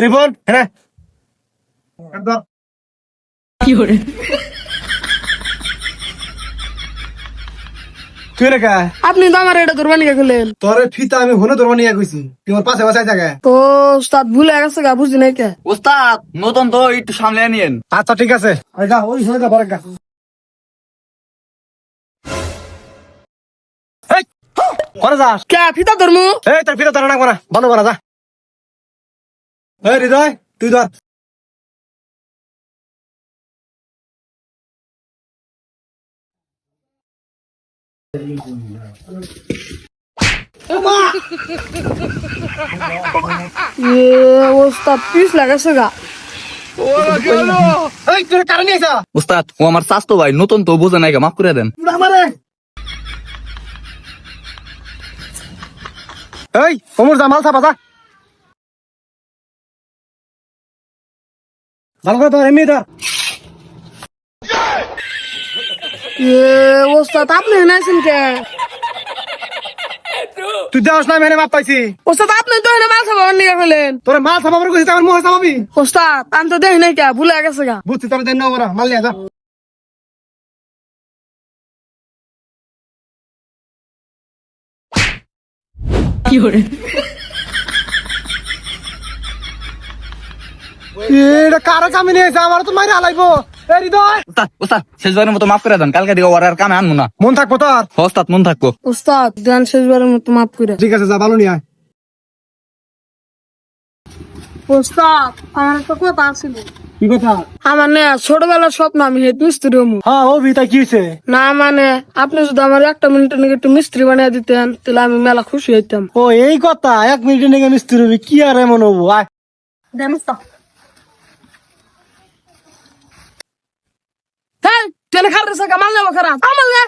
রিপন হ্যাঁ তুই রে কা আপনি তো আমার এটা ধরবা নিয়ে গেলেন তোর ফিতা আমি হনে ধরবা নিয়ে কইছি তুই আমার পাশে বসাই থাকে। তো উস্তাদ ভুলে গেছে গা, বুঝি নাই কে। ওস্তাদ নতুন তো একটু সামলে নিয়েন। আচ্ছা ঠিক আছে গা ওই হনে যা পরে গা এই করে যাস কে ফিতা ধরমু? এই তোর ফিতা ধরে না করা বন্ধ করা যা। এই হৃদয় তুই ধর উস্তাদ পিস লাগাছে গা। এই তোর কারণে আইছা ওস্তাদ ও আমার স্বাস্থ্য ভাই নতুন তো বোঝে নাই, মাফ করে দেন। আমারে এই ওমর যা মাল ছাপা যা ভালো করে ধর এমনি ধর উস্তাদ আপনি হেনাইছেন কে? তুই দেওয়াস না মেরে মাপ পাইছি উস্তাদ আপনি তো হেনে মাল খাবার নিয়ে গেলেন। তোর মাল ছাপাবার কইছিস আমার মুখে ছাপাবি উস্তাদ আমি তো দেখি নাই কে, ভুলে গেছে গা। বুঝছি তোর দেন না ওরা মাল নিয়ে যা এটা কারো কামে নিয়ে এসে আমার তো মাইরে হালাইবো এই হৃদয় ওস্তাদ ওস্তাদ শেষবারের মতো মাফ করে দেন, কালকে দিকে ওর আর কামে আনবো না। মন থাকবো তোর ওস্তাদ মন থাকবো। উস্তাদ ধ্যান শেষবারের মতো মাফ করে। ঠিক আছে যা ভালো নিয়ে আয় উস্তাদ আমার একটা কথা আছিল। কি কথা আমার না ছোটবেলার স্বপ্ন আমি হেড মিস্ত্রি হমু। হ্যাঁ ও ভিতা কি হয়েছে না মানে আপনি যদি আমার একটা মিনিটের নাকি একটু মিস্ত্রি বানিয়ে দিতেন তাহলে আমি মেলা খুশি হইতাম। ও এই কথা 1 মিনিটের নাকি মিস্ত্রি হবি কি আর এমন হবো আয় দেন উস্তাদ। হ্যাঁ তেলে খারাপ মাল নেবো খারাপ আমার না